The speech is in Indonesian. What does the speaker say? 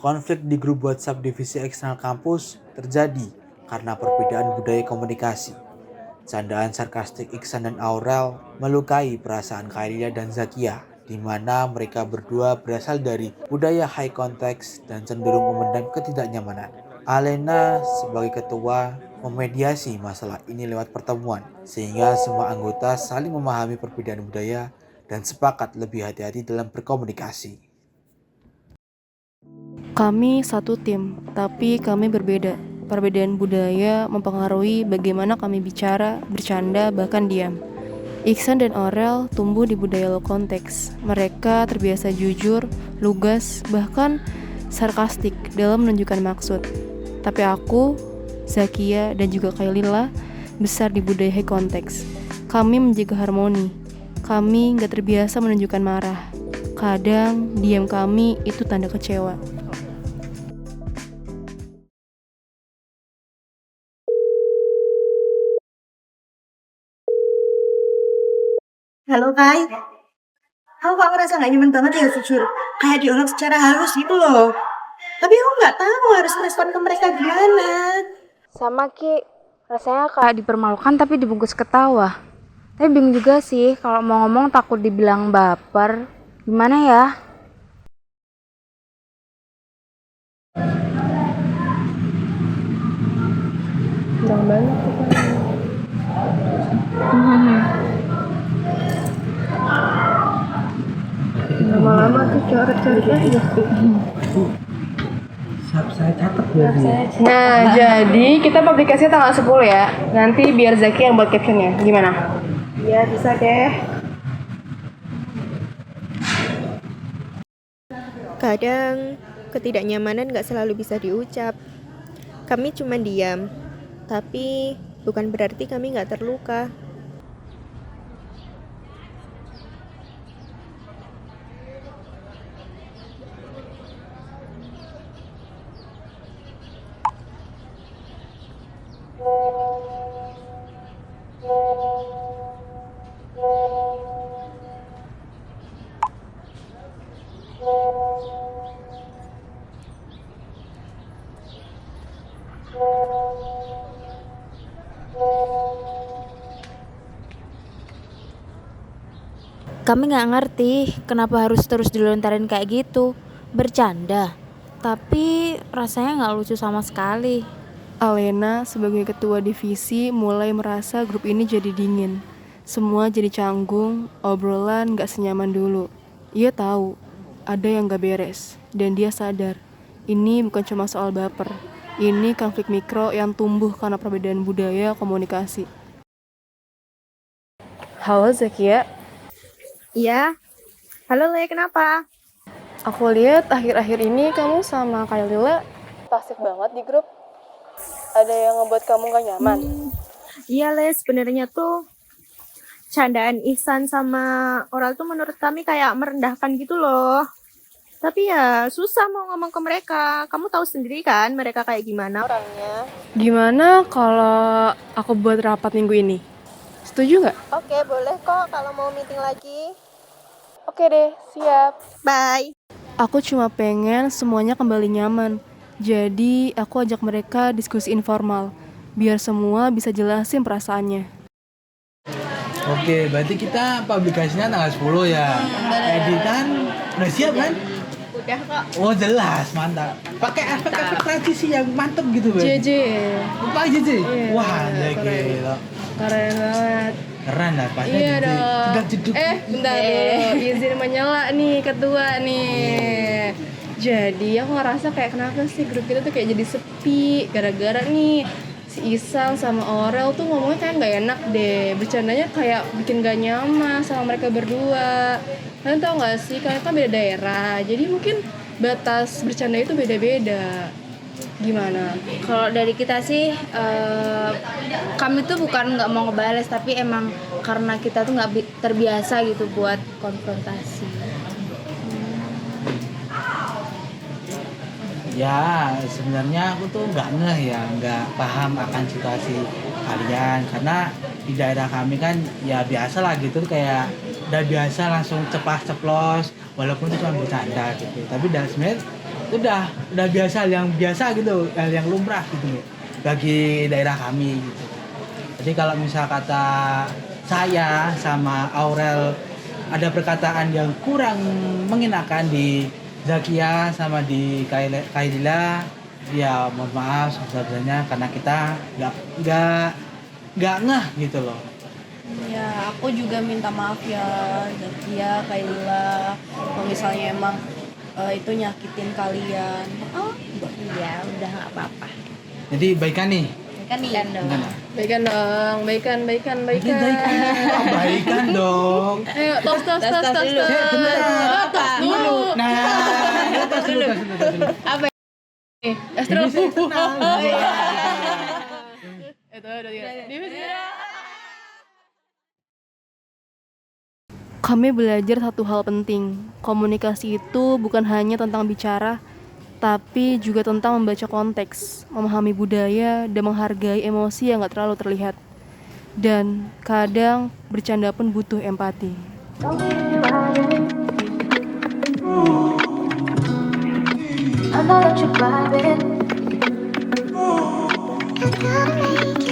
Konflik di grup WhatsApp divisi eksternal kampus terjadi karena perbedaan budaya komunikasi. Candaan sarkastik Iksan dan Aurel melukai perasaan Kailia dan Zakia, di mana mereka berdua berasal dari budaya high context dan cenderung memendam ketidaknyamanan. Alena sebagai ketua memediasi masalah ini lewat pertemuan, sehingga semua anggota saling memahami perbedaan budaya dan sepakat lebih hati-hati dalam berkomunikasi. Kami satu tim, tapi kami berbeda. Perbedaan budaya mempengaruhi bagaimana kami bicara, bercanda, bahkan diam. Iksan dan Aurel tumbuh di budaya low konteks. Mereka terbiasa jujur, lugas, bahkan sarkastik dalam menunjukkan maksud. Tapi aku, Zakia, dan juga Kailila besar di budaya high konteks. Kami menjaga harmoni. Kami gak terbiasa menunjukkan marah. Kadang diam kami itu tanda kecewa. Halo Kai, aku kok ngerasa gak nyaman banget ya jujur. Kayak diolok secara halus gitu loh. Tapi aku gak tahu harus respon ke mereka gimana. Sama Ki, rasanya kayak dipermalukan tapi dibungkus ketawa. Tapi bingung juga sih kalau mau ngomong takut dibilang baper. Gimana ya? Kurang banyak tuh kan. Lama-lama tuh coret-coretnya Saya catat ya. Nah, jadi kita publikasinya tanggal 10 ya. Nanti biar Zaki yang buat captionnya. Gimana? Iya bisa deh. Kadang ketidaknyamanan gak selalu bisa diucap. Kami cuma diam, tapi bukan berarti kami gak terluka. Kami gak ngerti kenapa harus terus dilontarin kayak gitu. Bercanda, tapi rasanya gak lucu sama sekali. Alena sebagai ketua divisi mulai merasa grup ini jadi dingin. Semua jadi canggung, obrolan gak senyaman dulu. Ia tahu ada yang gak beres, dan dia sadar ini bukan cuma soal baper. Ini konflik mikro yang tumbuh karena perbedaan budaya komunikasi. Halo Zakia. Iya, halo Le, kenapa? Aku lihat akhir-akhir ini kamu sama Kailila pasif banget di grup. Ada yang ngebuat kamu gak nyaman? Iya Le, sebenarnya tuh candaan Ihsan sama Oral tuh menurut kami kayak merendahkan gitu loh. Tapi ya susah mau ngomong ke mereka. Kamu tahu sendiri kan mereka kayak gimana orangnya. Gimana kalau aku buat rapat minggu ini? Setuju nggak? Oke, boleh kok kalau mau meeting lagi. Oke deh, siap. Bye. Aku cuma pengen semuanya kembali nyaman. Jadi aku ajak mereka diskusi informal, biar semua bisa jelasin perasaannya. Oke, berarti kita publikasinya tanggal 10 ya. Editan udah siap kan? Udah kok. Oh jelas, mantap. Pakai efek-efek transisi yang mantep gitu kan? JJ. Lupa JJ? Iya, Wah, keren. gila. Keren banget. Keren lah, pasnya Iya JJ. dong. Jeduk-jeduk. Bentar dulu. Izin menyela nih ketua nih. Jadi aku ngerasa kayak kenapa sih grup kita tuh kayak jadi sepi gara-gara nih si Isang sama Aurel tuh ngomongnya kayak nggak enak deh, bercandanya kayak bikin gak nyaman sama mereka berdua. Kalian tau nggak sih, kalian kan beda daerah, jadi mungkin batas bercanda itu beda-beda. Gimana? Kalau dari kita sih, kami tuh bukan nggak mau ngebales, tapi emang karena kita tuh nggak terbiasa gitu buat konfrontasi. Ya, sebenarnya aku tuh nggak ngeh ya, nggak paham akan situasi kalian. Karena di daerah kami kan ya biasa lah gitu, kayak udah biasa langsung ceplas-ceplos, walaupun itu cuma bercanda gitu. Tapi sebenarnya udah biasa, yang biasa gitu, yang lumrah gitu bagi daerah kami gitu. Jadi kalau misal kata saya sama Aurel ada perkataan yang kurang mengenakan di Zakia sama di Kailila, ya mohon maaf sebesar-besarnya karena kita nggak ngeh gitu loh. Ya, aku juga minta maaf ya, Zakia, Kaila, kalau misalnya emang itu nyakitin kalian. Oh, Ya udah nggak apa-apa. Jadi baikan nih. Kan dong. baikan dong, baikan. Baikan dong. Ayo, tos. dulu. Tos dulu. Nah, tos dulu. Apa? Astro. Oh iya. Itu udah divisi. Kami belajar satu hal penting. Komunikasi itu bukan hanya tentang bicara, tapi juga tentang membaca konteks, memahami budaya, dan menghargai emosi yang gak terlalu terlihat. Dan kadang bercanda pun butuh empati. I know that you're vibing. I gotta make